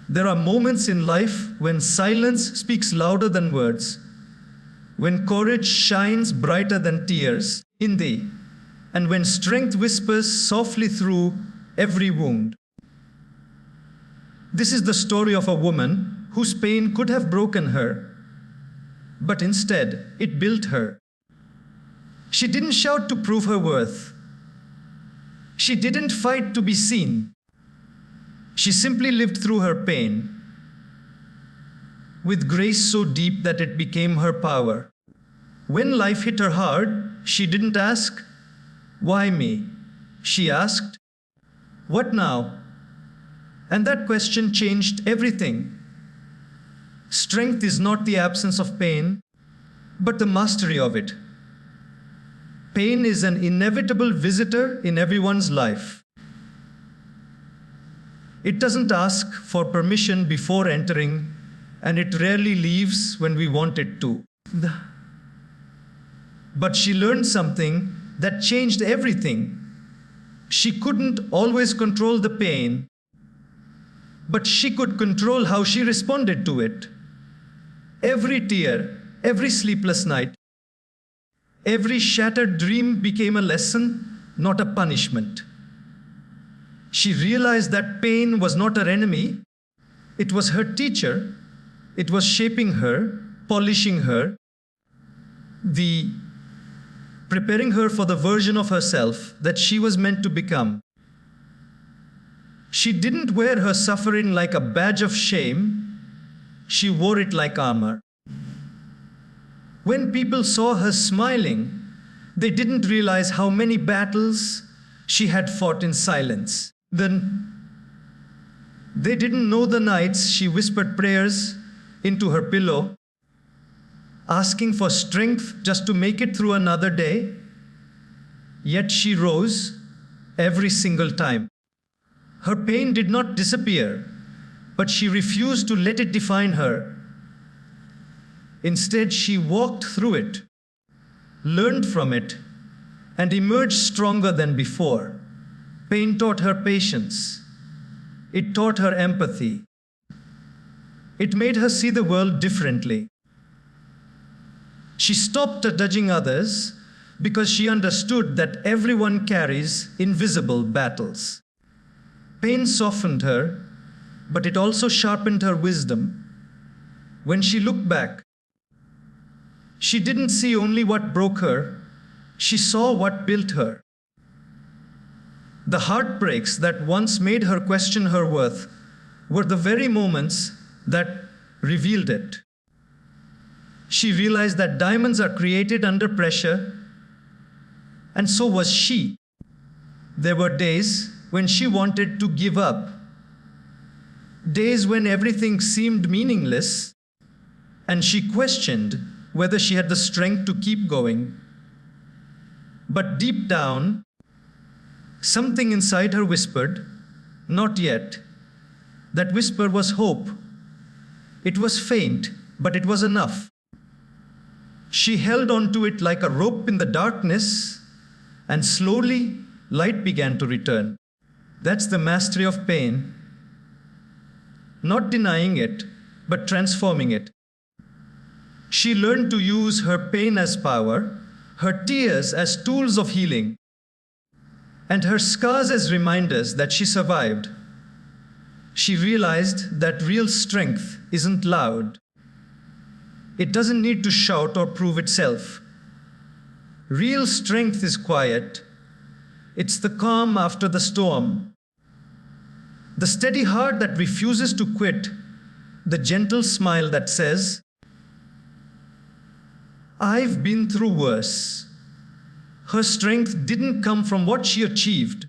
There are moments in life when silence speaks louder than words, when courage shines brighter than tears in thee, and when strength whispers softly through every wound. This is the story of a woman whose pain could have broken her, but instead it built her. She didn't shout to prove her worth. She didn't fight to be seen. She simply lived through her pain with grace so deep that it became her power. When life hit her hard, she didn't ask, "Why me?" She asked, "What now?" And that question changed everything. Strength is not the absence of pain, but the mastery of it. Pain is an inevitable visitor in everyone's life. It doesn't ask for permission before entering, and it rarely leaves when we want it to. But she learned something that changed everything. She couldn't always control the pain, but she could control how she responded to it. Every tear, every sleepless night, every shattered dream became a lesson, not a punishment. She realized that pain was not her enemy. It was her teacher. It was shaping her, polishing her, preparing her for the version of herself that she was meant to become. She didn't wear her suffering like a badge of shame. She wore it like armor. When people saw her smiling, they didn't realize how many battles she had fought in silence. Then they didn't know the nights she whispered prayers into her pillow, asking for strength just to make it through another day. Yet she rose every single time. Her pain did not disappear, but she refused to let it define her. Instead, she walked through it, learned from it, and emerged stronger than before. Pain taught her patience. It taught her empathy. It made her see the world differently. She stopped judging others because she understood that everyone carries invisible battles. Pain softened her, but it also sharpened her wisdom. When she looked back, she didn't see only what broke her, she saw what built her. The heartbreaks that once made her question her worth were the very moments that revealed it. She realized that diamonds are created under pressure, and so was she. There were days when she wanted to give up, days when everything seemed meaningless, and she questioned whether she had the strength to keep going. But deep down, something inside her whispered, "Not yet." That whisper was hope. It was faint, but it was enough. She held on to it like a rope in the darkness, and slowly, light began to return. That's the mastery of pain. Not denying it, but transforming it. She learned to use her pain as power, her tears as tools of healing, and her scars as reminders that she survived. She realized that real strength isn't loud. It doesn't need to shout or prove itself. Real strength is quiet. It's the calm after the storm. The steady heart that refuses to quit. The gentle smile that says, "I've been through worse." Her strength didn't come from what she achieved.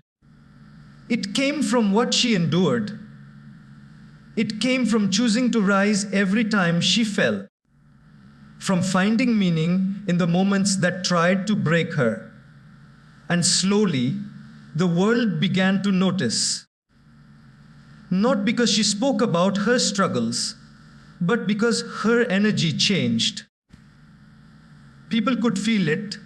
It came from what she endured. It came from choosing to rise every time she fell, from finding meaning in the moments that tried to break her. And slowly, the world began to notice. Not because she spoke about her struggles, but because her energy changed. People could feel it,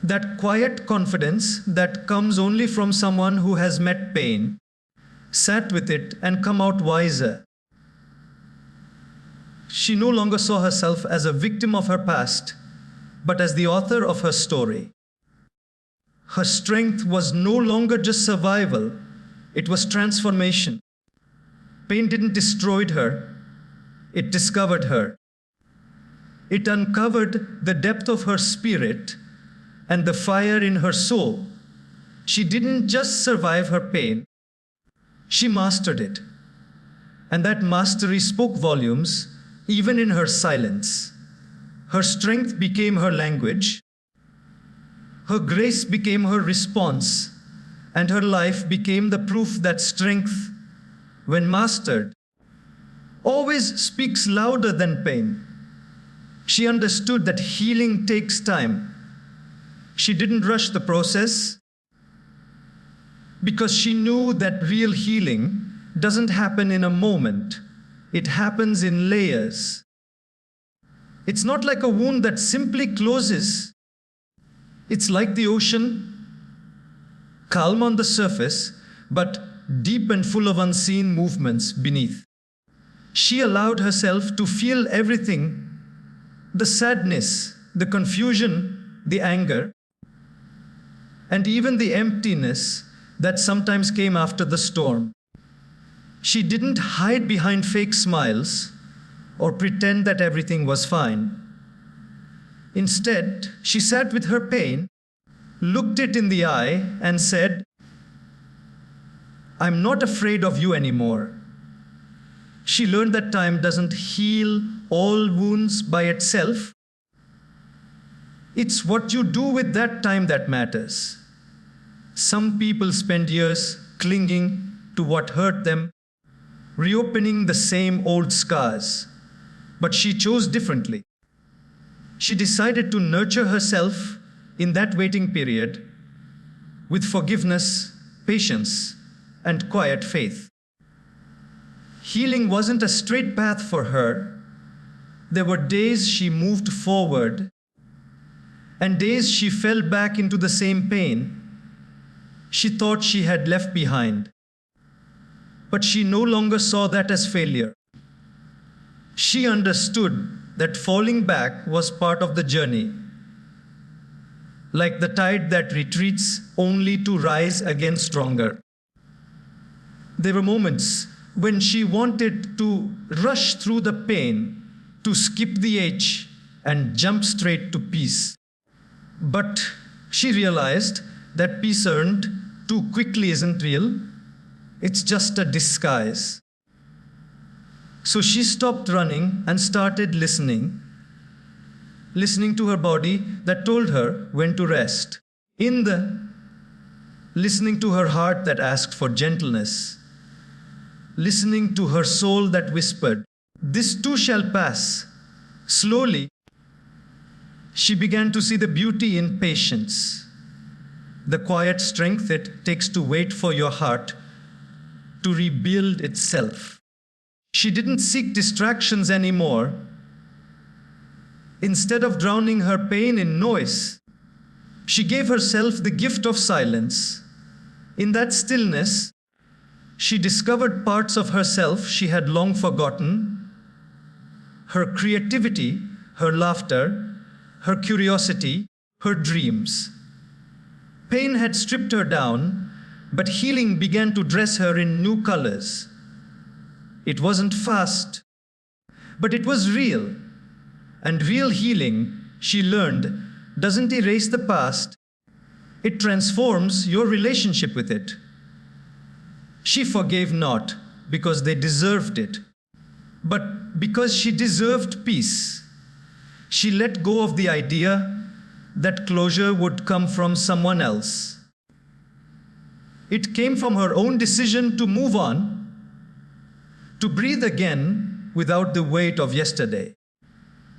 that quiet confidence that comes only from someone who has met pain, sat with it, and come out wiser. She no longer saw herself as a victim of her past, but as the author of her story. Her strength was no longer just survival, it was transformation. Pain didn't destroy her, it discovered her. It uncovered the depth of her spirit and the fire in her soul. She didn't just survive her pain, she mastered it. And that mastery spoke volumes, even in her silence. Her strength became her language, her grace became her response, and her life became the proof that strength, when mastered, always speaks louder than pain. She understood that healing takes time. She didn't rush the process because she knew that real healing doesn't happen in a moment. It happens in layers. It's not like a wound that simply closes. It's like the ocean, calm on the surface, but deep and full of unseen movements beneath. She allowed herself to feel everything, the sadness, the confusion, the anger, and even the emptiness that sometimes came after the storm. She didn't hide behind fake smiles or pretend that everything was fine. Instead, she sat with her pain, looked it in the eye, and said, "I'm not afraid of you anymore." She learned that time doesn't heal all wounds by itself. It's what you do with that time that matters. Some people spend years clinging to what hurt them, reopening the same old scars. But she chose differently. She decided to nurture herself in that waiting period with forgiveness, patience, and quiet faith. Healing wasn't a straight path for her. There were days she moved forward and days she fell back into the same pain she thought she had left behind. But she no longer saw that as failure. She understood that falling back was part of the journey, like the tide that retreats only to rise again stronger. There were moments when she wanted to rush through the pain, to skip the edge and jump straight to peace. But she realized that peace earned too quickly isn't real. It's just a disguise. So she stopped running and started listening to her body that told her when to rest. Listening to her heart that asked for gentleness. Listening to her soul that whispered, "This too shall pass." Slowly, she began to see the beauty in patience, the quiet strength it takes to wait for your heart to rebuild itself. She didn't seek distractions anymore. Instead of drowning her pain in noise, she gave herself the gift of silence. In that stillness, she discovered parts of herself she had long forgotten: her creativity, her laughter, her curiosity, her dreams. Pain had stripped her down, but healing began to dress her in new colors. It wasn't fast, but it was real. And real healing, she learned, doesn't erase the past. It transforms your relationship with it. She forgave not because they deserved it, but because she deserved peace. She let go of the idea that closure would come from someone else. It came from her own decision to move on, to breathe again without the weight of yesterday.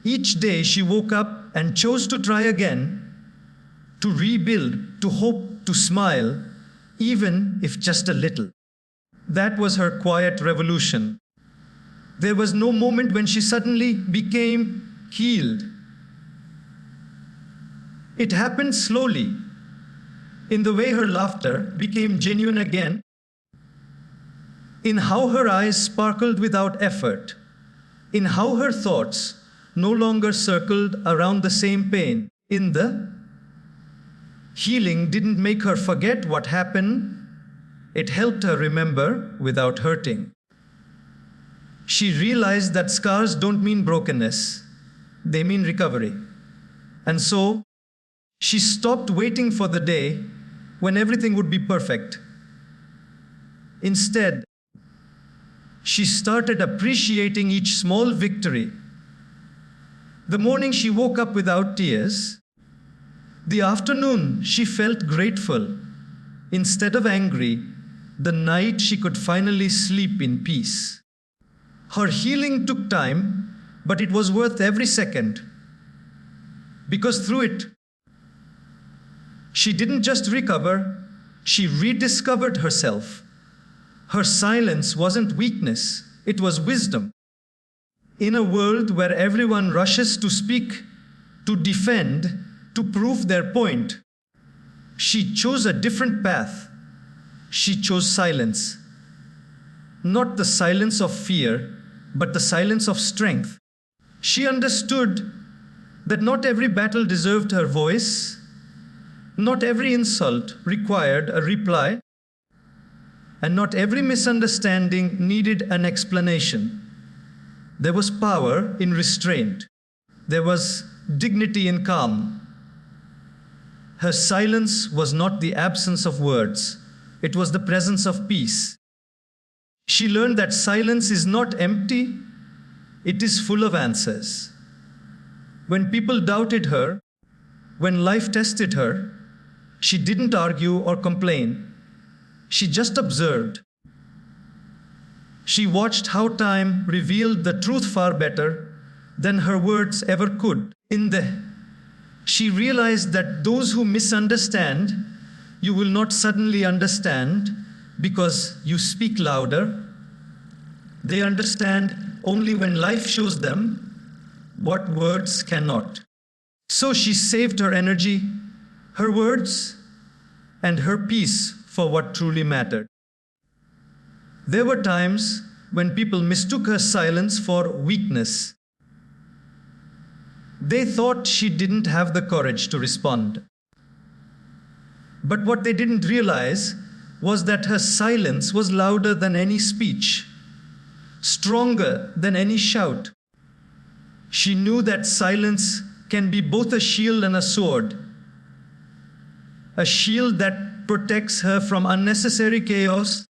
Each day she woke up and chose to try again, to rebuild, to hope, to smile, even if just a little. That was her quiet revolution. There was no moment when she suddenly became healed. It happened slowly, in the way her laughter became genuine again, in how her eyes sparkled without effort, in how her thoughts no longer circled around the same pain. In the healing didn't make her forget what happened, it helped her remember without hurting. She realized that scars don't mean brokenness, they mean recovery. And so, she stopped waiting for the day when everything would be perfect. Instead, she started appreciating each small victory. The morning she woke up without tears, the afternoon she felt grateful. Instead of angry, the night she could finally sleep in peace. Her healing took time, but it was worth every second. Because through it, she didn't just recover, she rediscovered herself. Her silence wasn't weakness, it was wisdom. In a world where everyone rushes to speak, to defend, to prove their point, she chose a different path. She chose silence. Not the silence of fear, but the silence of strength. She understood that not every battle deserved her voice, not every insult required a reply, and not every misunderstanding needed an explanation. There was power in restraint. There was dignity in calm. Her silence was not the absence of words. It was the presence of peace. She learned that silence is not empty, it is full of answers. When people doubted her, when life tested her, she didn't argue or complain. She just observed. She watched how time revealed the truth far better than her words ever could. She realized that those who misunderstand, you will not suddenly understand because you speak louder. They understand only when life shows them what words cannot. So she saved her energy, her words, and her peace for what truly mattered. There were times when people mistook her silence for weakness. They thought she didn't have the courage to respond. But what they didn't realize was that her silence was louder than any speech, stronger than any shout. She knew that silence can be both a shield and a sword. A shield that protects her from unnecessary chaos,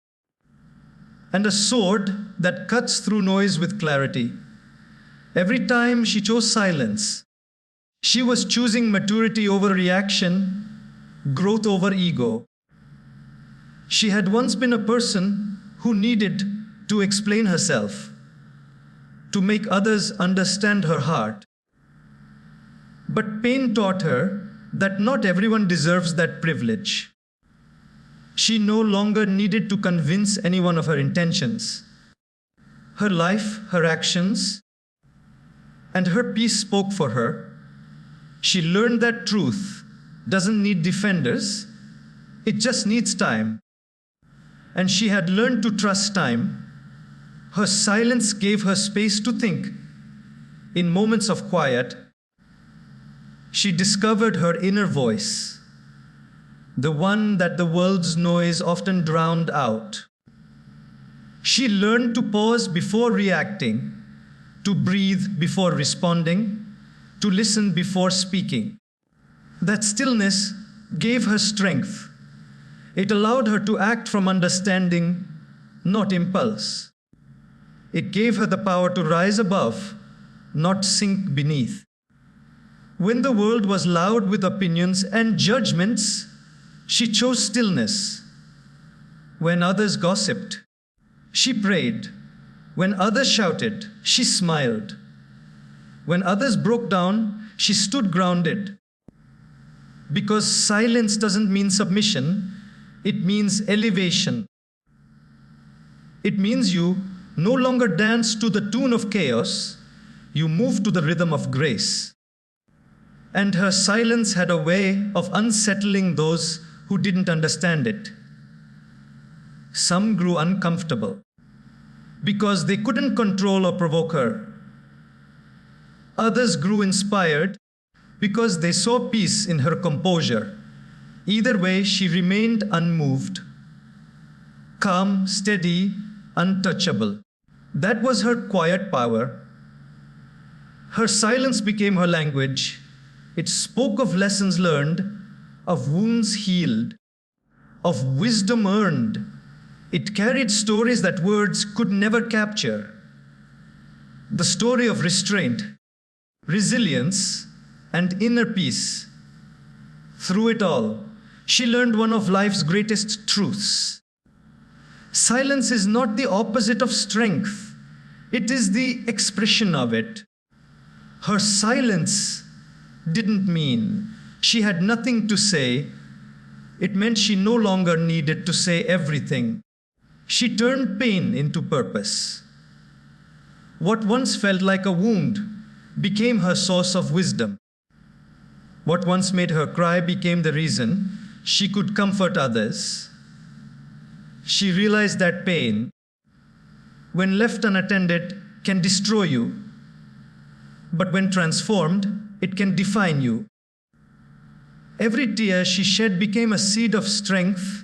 and a sword that cuts through noise with clarity. Every time she chose silence, she was choosing maturity over reaction, growth over ego. She had once been a person who needed to explain herself, to make others understand her heart. But pain taught her that not everyone deserves that privilege. She no longer needed to convince anyone of her intentions. Her life, her actions, and her peace spoke for her. She learned that truth doesn't need defenders, it just needs time. And she had learned to trust time. Her silence gave her space to think. In moments of quiet, she discovered her inner voice, the one that the world's noise often drowned out. She learned to pause before reacting, to breathe before responding, to listen before speaking. That stillness gave her strength. It allowed her to act from understanding, not impulse. It gave her the power to rise above, not sink beneath. When the world was loud with opinions and judgments, she chose stillness. When others gossiped, she prayed. When others shouted, she smiled. When others broke down, she stood grounded. Because silence doesn't mean submission, it means elevation. It means you no longer dance to the tune of chaos, you move to the rhythm of grace. And her silence had a way of unsettling those who didn't understand it. Some grew uncomfortable. because they couldn't control or provoke her. Others grew inspired because they saw peace in her composure. Either way, she remained unmoved, calm, steady, untouchable. That was her quiet power. Her silence became her language. It spoke of lessons learned, of wounds healed, of wisdom earned. It carried stories that words could never capture. The story of restraint, resilience, and inner peace. Through it all, she learned one of life's greatest truths. Silence is not the opposite of strength. It is the expression of it. Her silence didn't mean she had nothing to say. It meant she no longer needed to say everything. She turned pain into purpose. What once felt like a wound became her source of wisdom. What once made her cry became the reason she could comfort others. She realized that pain, when left unattended, can destroy you, but when transformed, it can define you. Every tear she shed became a seed of strength,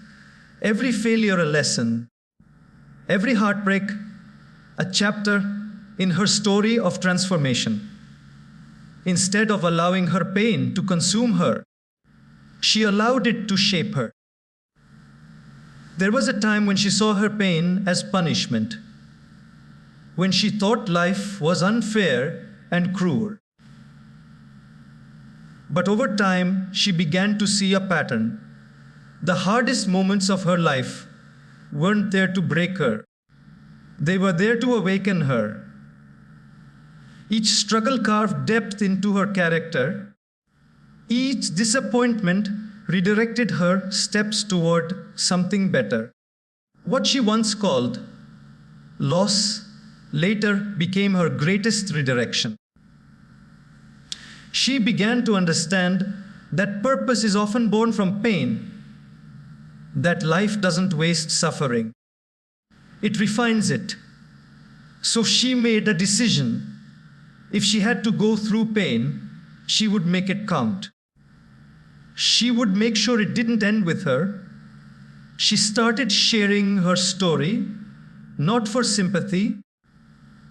every failure a lesson, every heartbreak a chapter in her story of transformation. Instead of allowing her pain to consume her, she allowed it to shape her. There was a time when she saw her pain as punishment, when she thought life was unfair and cruel. But over time, she began to see a pattern. The hardest moments of her life weren't there to break her. They were there to awaken her. Each struggle carved depth into her character. Each disappointment redirected her steps toward something better. What she once called loss later became her greatest redirection. She began to understand that purpose is often born from pain, that life doesn't waste suffering. It refines it. So she made a decision. If she had to go through pain, she would make it count. She would make sure it didn't end with her. She started sharing her story, not for sympathy,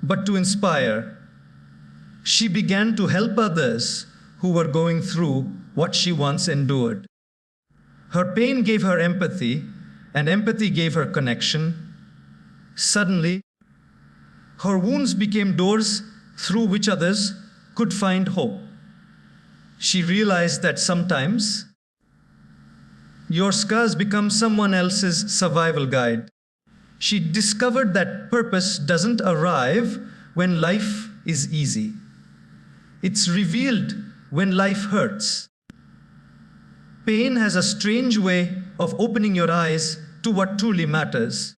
but to inspire. She began to help others who were going through what she once endured. Her pain gave her empathy, and empathy gave her connection. Suddenly, her wounds became doors through which others could find hope. She realized that sometimes your scars become someone else's survival guide. She discovered that purpose doesn't arrive when life is easy. It's revealed when life hurts. Pain has a strange way of opening your eyes to what truly matters.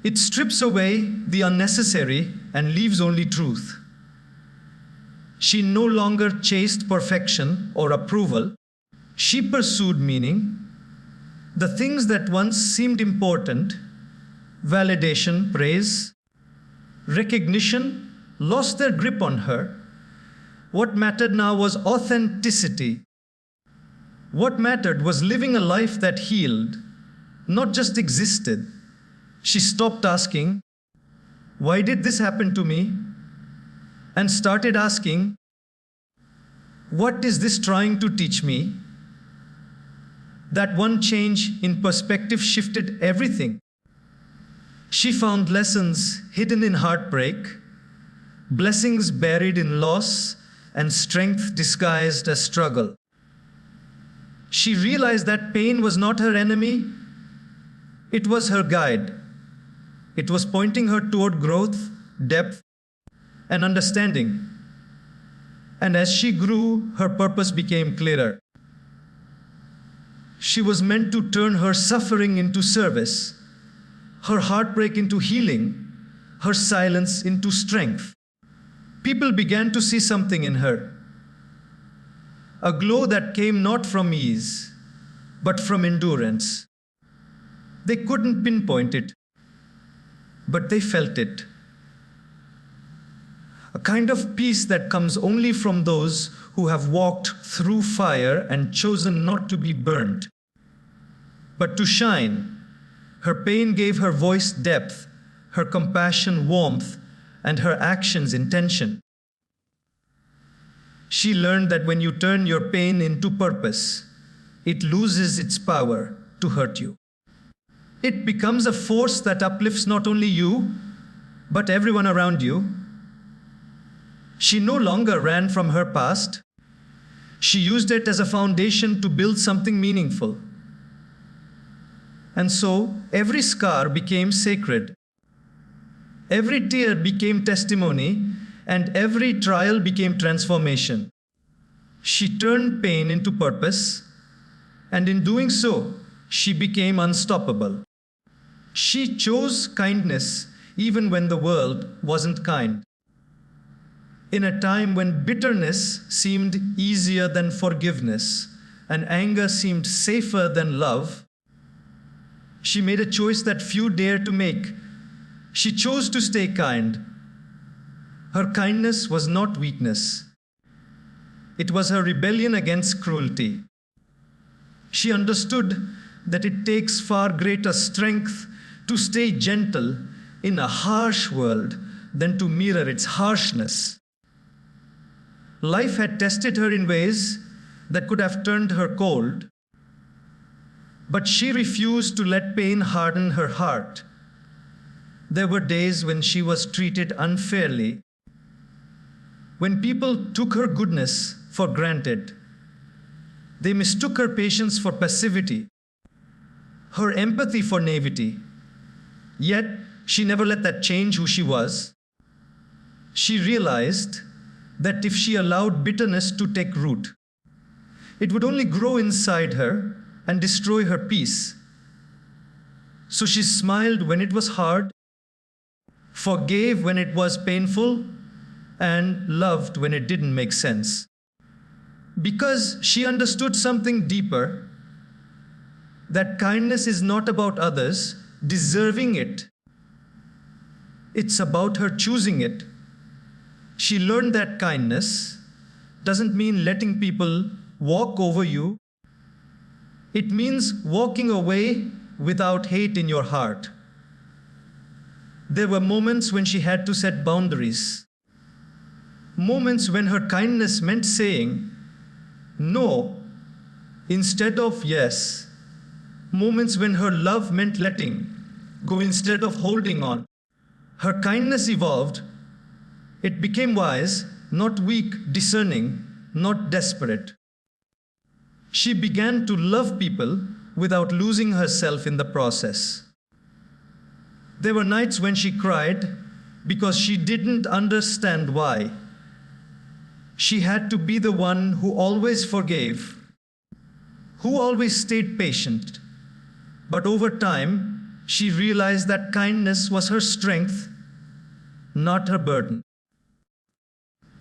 It strips away the unnecessary and leaves only truth. She no longer chased perfection or approval. She pursued meaning. The things that once seemed important, validation, praise, recognition, lost their grip on her. What mattered now was authenticity. What mattered was living a life that healed, not just existed. She stopped asking, "Why did this happen to me?" and started asking, "What is this trying to teach me?" That one change in perspective shifted everything. She found lessons hidden in heartbreak, blessings buried in loss, and strength disguised as struggle. She realized that pain was not her enemy. It was her guide. It was pointing her toward growth, depth, and understanding. And as she grew, her purpose became clearer. She was meant to turn her suffering into service, her heartbreak into healing, her silence into strength. People began to see something in her, a glow that came not from ease, but from endurance. They couldn't pinpoint it, but they felt it. kind of peace that comes only from those who have walked through fire and chosen not to be burnt, but to shine. Her pain gave her voice depth, her compassion warmth, and her actions intention. She learned that when you turn your pain into purpose, it loses its power to hurt you. It becomes a force that uplifts not only you, but everyone around you. She no longer ran from her past. She used it as a foundation to build something meaningful. And so, every scar became sacred. Every tear became testimony, and every trial became transformation. She turned pain into purpose, and in doing so, she became unstoppable. She chose kindness even when the world wasn't kind. In a time when bitterness seemed easier than forgiveness, and anger seemed safer than love, she made a choice that few dare to make. She chose to stay kind. Her kindness was not weakness. It was her rebellion against cruelty. She understood that it takes far greater strength to stay gentle in a harsh world than to mirror its harshness. Life had tested her in ways that could have turned her cold, but she refused to let pain harden her heart. There were days when she was treated unfairly, when people took her goodness for granted. They mistook her patience for passivity, her empathy for naivety. Yet, she never let that change who she was. She realized that if she allowed bitterness to take root, it would only grow inside her and destroy her peace. So she smiled when it was hard, forgave when it was painful, and loved when it didn't make sense. Because she understood something deeper, that kindness is not about others deserving it. It's about her choosing it. She learned that kindness doesn't mean letting people walk over you. It means walking away without hate in your heart. There were moments when she had to set boundaries. Moments when her kindness meant saying no instead of yes. Moments when her love meant letting go instead of holding on. Her kindness evolved. It became wise, not weak, discerning, not desperate. She began to love people without losing herself in the process. There were nights when she cried because she didn't understand why. She had to be the one who always forgave, who always stayed patient. But over time, she realized that kindness was her strength, not her burden.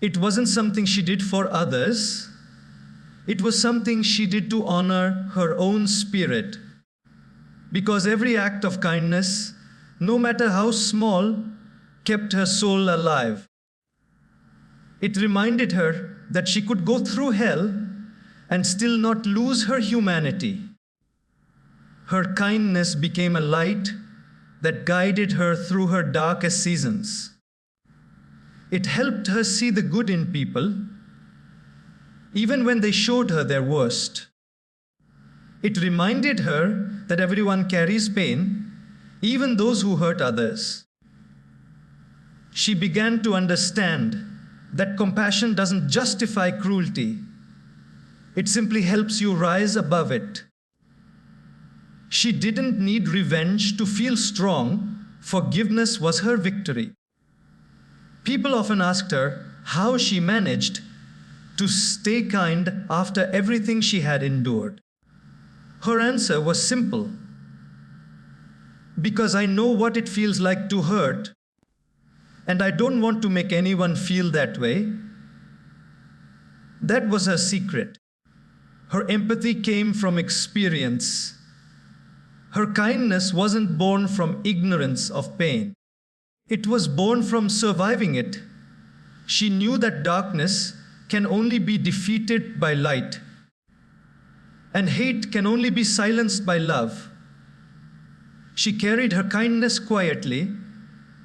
It wasn't something she did for others. It was something she did to honor her own spirit. Because every act of kindness, no matter how small, kept her soul alive. It reminded her that she could go through hell and still not lose her humanity. Her kindness became a light that guided her through her darkest seasons. It helped her see the good in people, even when they showed her their worst. It reminded her that everyone carries pain, even those who hurt others. She began to understand that compassion doesn't justify cruelty. It simply helps you rise above it. She didn't need revenge to feel strong. Forgiveness was her victory. People often asked her how she managed to stay kind after everything she had endured. Her answer was simple. Because I know what it feels like to hurt, and I don't want to make anyone feel that way. That was her secret. Her empathy came from experience. Her kindness wasn't born from ignorance of pain. It was born from surviving it, She knew that darkness can only be defeated by light, and hate can only be silenced by love. She carried her kindness quietly,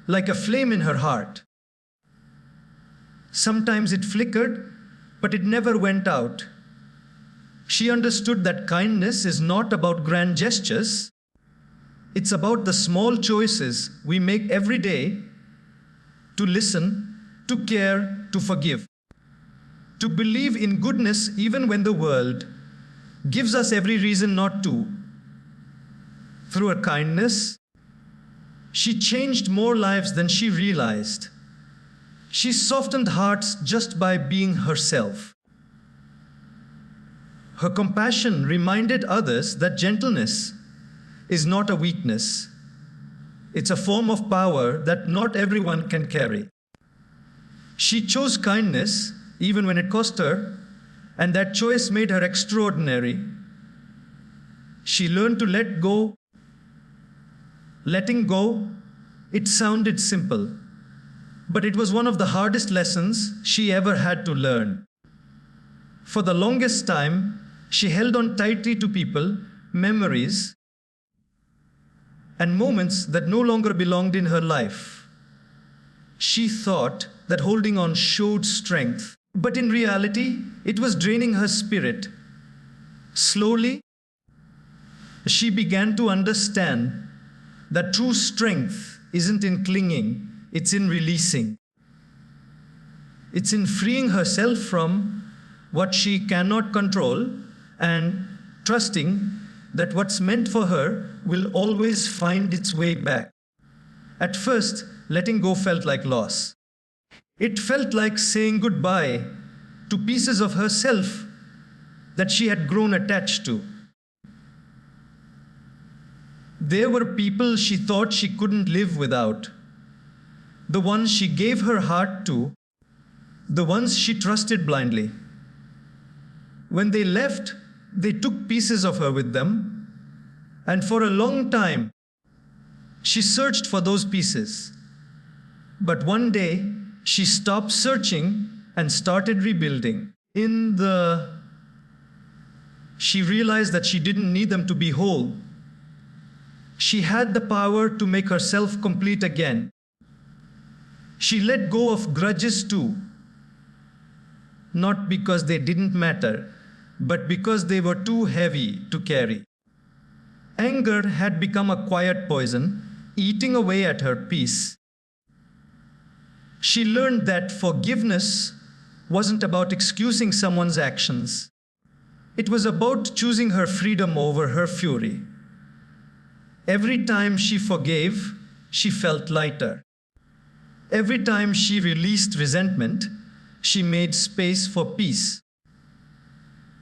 like a flame in her heart. Sometimes it flickered, but it never went out. She understood that kindness is not about grand gestures. It's about the small choices we make every day to listen, to care, to forgive, to believe in goodness even when the world gives us every reason not to. Through her kindness, she changed more lives than she realized. She softened hearts just by being herself. Her compassion reminded others that gentleness is not a weakness. It's a form of power that not everyone can carry. She chose kindness even when it cost her, and that choice made her extraordinary. She learned to let go. Letting go, it sounded simple, but it was one of the hardest lessons she ever had to learn. For the longest time, she held on tightly to people, memories, and moments that no longer belonged in her life. She thought that holding on showed strength, but in reality, it was draining her spirit. Slowly, she began to understand that true strength isn't in clinging, it's in releasing. It's in freeing herself from what she cannot control and trusting that what's meant for her will always find its way back. At first, letting go felt like loss. It felt like saying goodbye to pieces of herself that she had grown attached to. There were people she thought she couldn't live without, the ones she gave her heart to, the ones she trusted blindly. When they left, they took pieces of her with them, and for a long time, she searched for those pieces. But one day, she stopped searching and started rebuilding. She realized that she didn't need them to be whole. She had the power to make herself complete again. She let go of grudges too, not because they didn't matter, but because they were too heavy to carry. Anger had become a quiet poison, eating away at her peace. She learned that forgiveness wasn't about excusing someone's actions. It was about choosing her freedom over her fury. Every time she forgave, she felt lighter. Every time she released resentment, she made space for peace.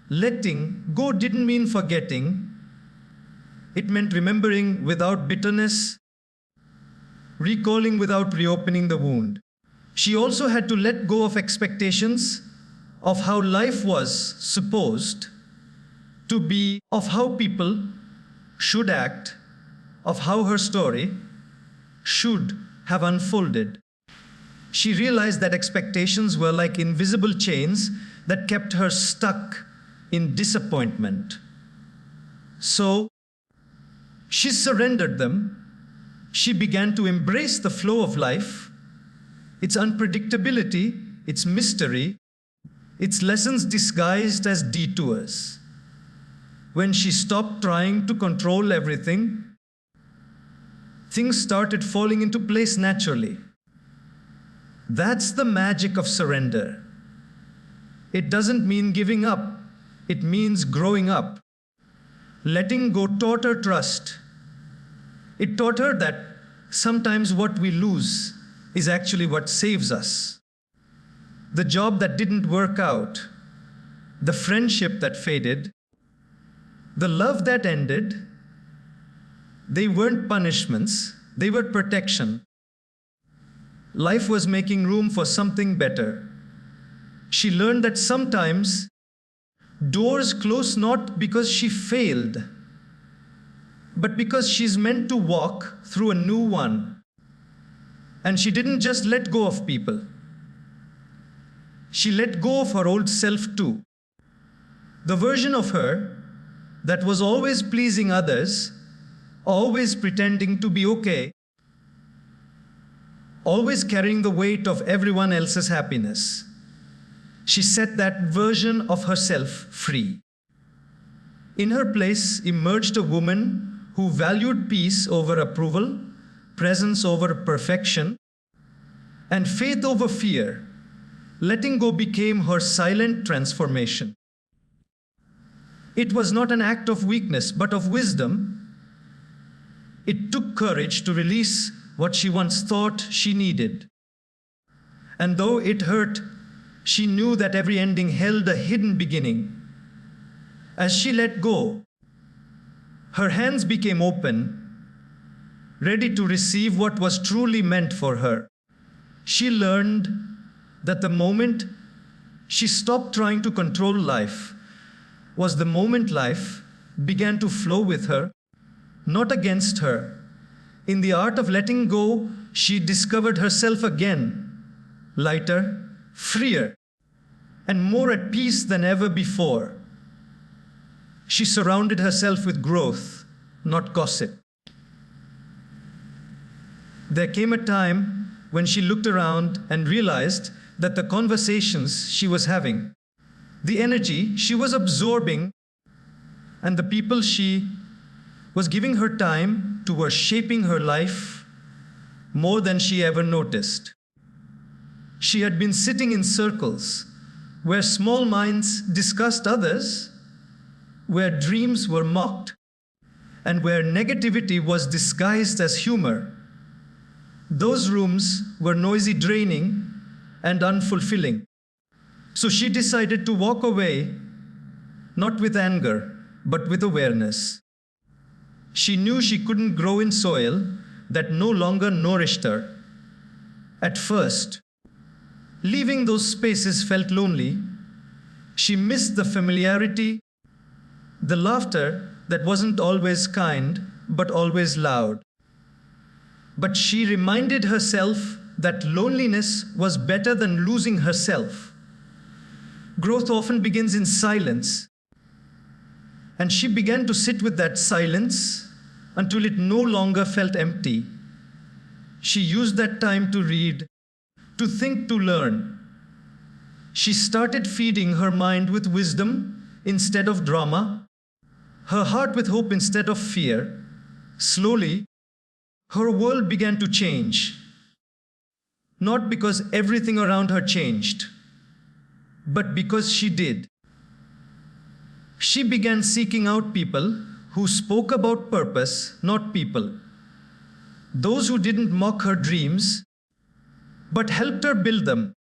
Letting go didn't mean forgetting. It meant remembering without bitterness, recalling without reopening the wound. She also had to let go of expectations of how life was supposed to be, of how people should act, of how her story should have unfolded. She realized that expectations were like invisible chains that kept her stuck in disappointment. So, she surrendered them. She began to embrace the flow of life, its unpredictability, its mystery, its lessons disguised as detours. When she stopped trying to control everything, things started falling into place naturally. That's the magic of surrender. It doesn't mean giving up. It means growing up. Letting go taught her trust. It taught her that sometimes what we lose is actually what saves us. The job that didn't work out, the friendship that faded, the love that ended, they weren't punishments, they were protection. Life was making room for something better. She learned that sometimes doors close not because she failed, but because she's meant to walk through a new one. And she didn't just let go of people. She let go of her old self too. The version of her that was always pleasing others, always pretending to be okay, always carrying the weight of everyone else's happiness. She set that version of herself free. In her place emerged a woman who valued peace over approval, presence over perfection, and faith over fear. Letting go became her silent transformation. It was not an act of weakness, but of wisdom. It took courage to release what she once thought she needed. And though it hurt, she knew that every ending held a hidden beginning. As she let go, her hands became open, ready to receive what was truly meant for her. She learned that the moment she stopped trying to control life was the moment life began to flow with her, not against her. In the art of letting go, she discovered herself again, lighter, freer, and more at peace than ever before. She surrounded herself with growth, not gossip. There came a time when she looked around and realized that the conversations she was having, the energy she was absorbing, and the people she was giving her time to were shaping her life more than she ever noticed. She had been sitting in circles where small minds discussed others, where dreams were mocked, and where negativity was disguised as humor. Those rooms were noisy, draining, and unfulfilling. So she decided to walk away, not with anger, but with awareness. She knew she couldn't grow in soil that no longer nourished her. At first, leaving those spaces felt lonely. She missed the familiarity, the laughter that wasn't always kind, but always loud. But she reminded herself that loneliness was better than losing herself. Growth often begins in silence, and she began to sit with that silence until it no longer felt empty. She used that time to read, to think, to learn. She started feeding her mind with wisdom instead of drama, her heart with hope instead of fear. Slowly, her world began to change. Not because everything around her changed, but because she did. She began seeking out people who spoke about purpose, not people. Those who didn't mock her dreams, but helped her build them.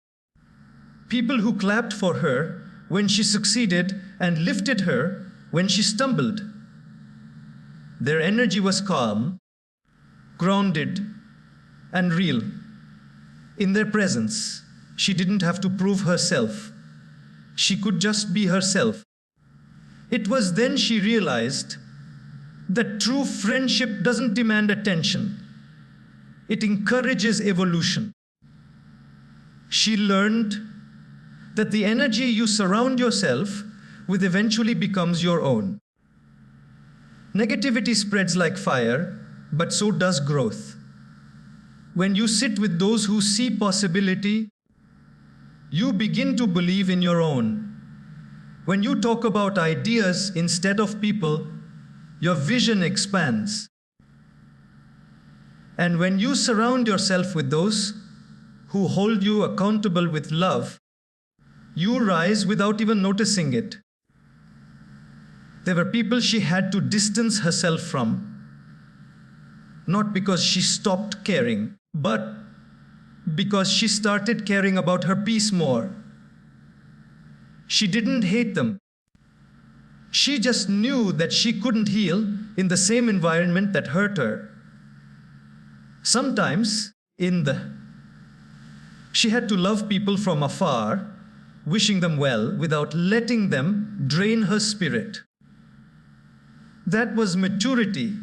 People who clapped for her when she succeeded and lifted her when she stumbled. Their energy was calm, grounded, and real. In their presence, she didn't have to prove herself. She could just be herself. It was then she realized that true friendship doesn't demand attention. It encourages evolution. She learned that the energy you surround yourself with eventually becomes your own. Negativity spreads like fire, but so does growth. When you sit with those who see possibility, you begin to believe in your own. When you talk about ideas instead of people, your vision expands. And when you surround yourself with those who hold you accountable with love, you rise without even noticing it. There were people she had to distance herself from, not because she stopped caring, but because she started caring about her peace more. She didn't hate them. She just knew that she couldn't heal in the same environment that hurt her. Sometimes, she had to love people from afar, wishing them well without letting them drain her spirit. That was maturity,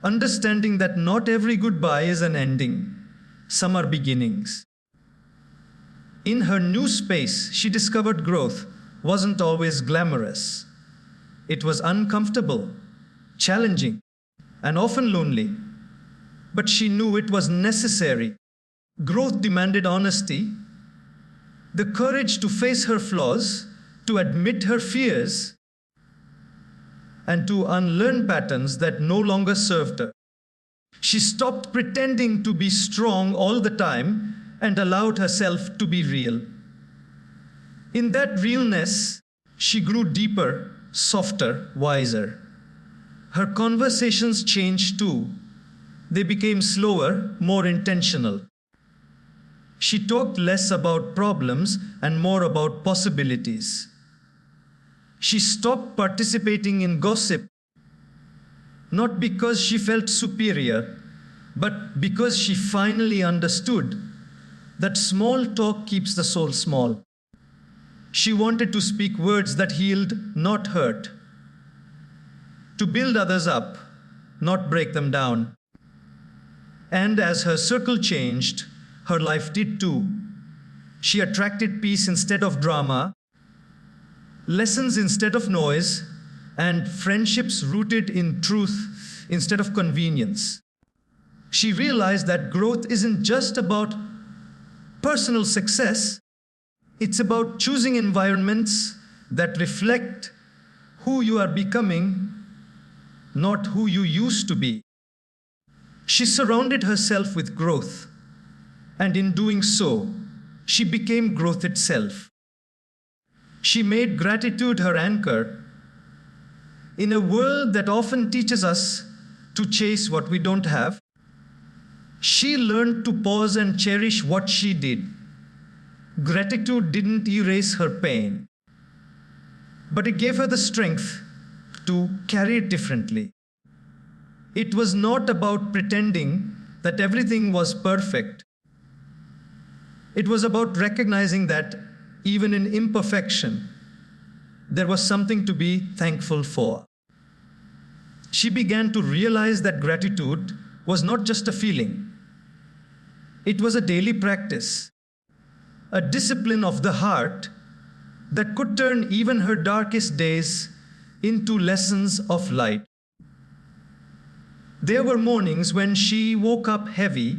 understanding that not every goodbye is an ending. Some are beginnings. In her new space, she discovered growth wasn't always glamorous. It was uncomfortable, challenging, and often lonely. But she knew it was necessary. Growth demanded honesty, the courage to face her flaws, to admit her fears, and to unlearn patterns that no longer served her. She stopped pretending to be strong all the time and allowed herself to be real. In that realness, she grew deeper, softer, wiser. Her conversations changed too. They became slower, more intentional. She talked less about problems and more about possibilities. She stopped participating in gossip, not because she felt superior, but because she finally understood that small talk keeps the soul small. She wanted to speak words that healed, not hurt. To build others up, not break them down. And as her circle changed, her life did too. She attracted peace instead of drama, lessons instead of noise, and friendships rooted in truth instead of convenience. She realized that growth isn't just about personal success, it's about choosing environments that reflect who you are becoming, not who you used to be. She surrounded herself with growth, and in doing so, she became growth itself. She made gratitude her anchor. In a world that often teaches us to chase what we don't have, she learned to pause and cherish what she did. Gratitude didn't erase her pain, but it gave her the strength to carry it differently. It was not about pretending that everything was perfect. It was about recognizing that even in imperfection, there was something to be thankful for. She began to realize that gratitude was not just a feeling. It was a daily practice, a discipline of the heart that could turn even her darkest days into lessons of light. There were mornings when she woke up heavy,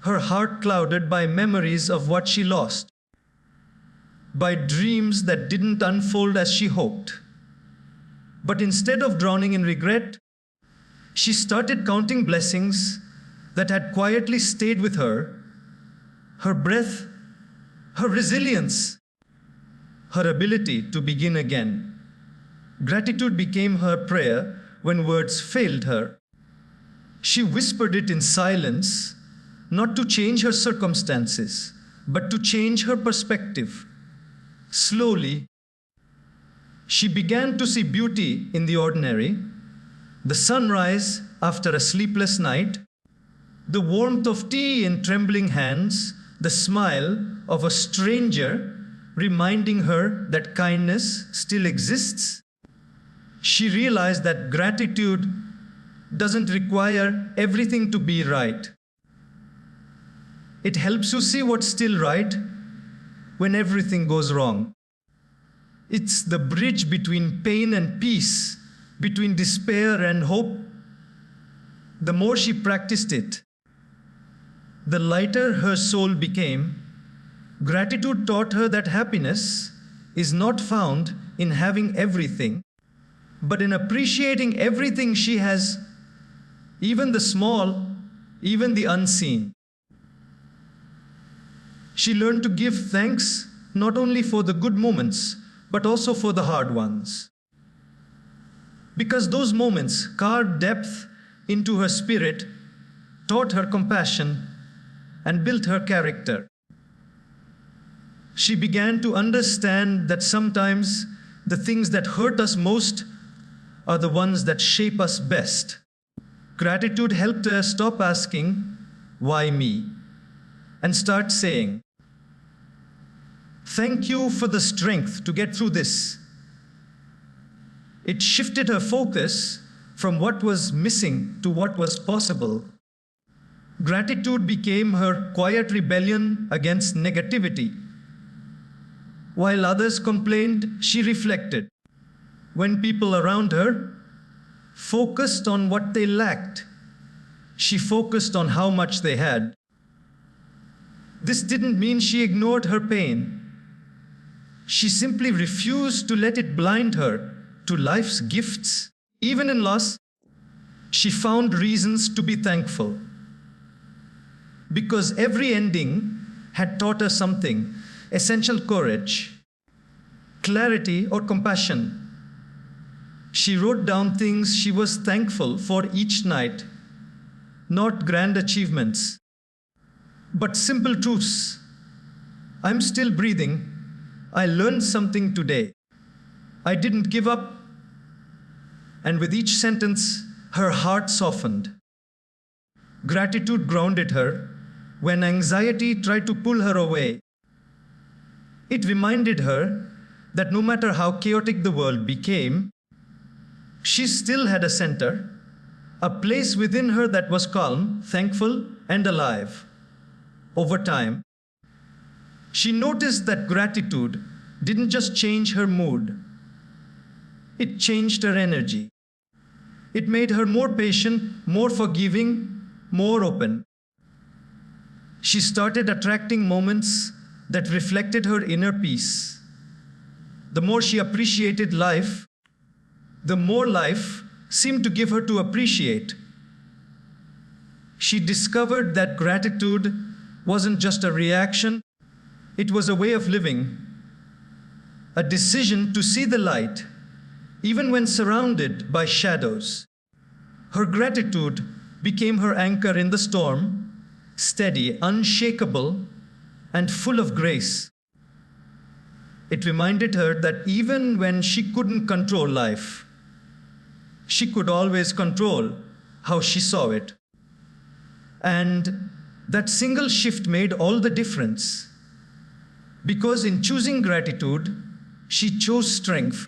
her heart clouded by memories of what she lost, by dreams that didn't unfold as she hoped. But instead of drowning in regret, she started counting blessings that had quietly stayed with her, her breath, her resilience, her ability to begin again. Gratitude became her prayer when words failed her. She whispered it in silence, not to change her circumstances, but to change her perspective. Slowly, she began to see beauty in the ordinary, the sunrise after a sleepless night, the warmth of tea in trembling hands, the smile of a stranger reminding her that kindness still exists. She realized that gratitude doesn't require everything to be right. It helps you see what's still right when everything goes wrong. It's the bridge between pain and peace, between despair and hope. The more she practiced it, the lighter her soul became. Gratitude taught her that happiness is not found in having everything, but in appreciating everything she has, even the small, even the unseen. She learned to give thanks not only for the good moments, but also for the hard ones. Because those moments carved depth into her spirit, taught her compassion, and built her character. She began to understand that sometimes the things that hurt us most are the ones that shape us best. Gratitude helped her stop asking, "Why me?" and start saying, "Thank you for the strength to get through this." It shifted her focus from what was missing to what was possible. Gratitude became her quiet rebellion against negativity. While others complained, she reflected. When people around her focused on what they lacked, she focused on how much they had. This didn't mean she ignored her pain. She simply refused to let it blind her to life's gifts. Even in loss, she found reasons to be thankful. Because every ending had taught her something: essential courage, clarity, or compassion. She wrote down things she was thankful for each night, not grand achievements, but simple truths. I'm still breathing. I learned something today. I didn't give up. And with each sentence, her heart softened. Gratitude grounded her when anxiety tried to pull her away. It reminded her that no matter how chaotic the world became, she still had a center, a place within her that was calm, thankful, and alive. Over time, she noticed that gratitude didn't just change her mood, it changed her energy. It made her more patient, more forgiving, more open. She started attracting moments that reflected her inner peace. The more she appreciated life, the more life seemed to give her to appreciate. She discovered that gratitude wasn't just a reaction, it was a way of living, a decision to see the light, even when surrounded by shadows. Her gratitude became her anchor in the storm, steady, unshakable, and full of grace. It reminded her that even when she couldn't control life, she could always control how she saw it. And that single shift made all the difference. Because in choosing gratitude, she chose strength.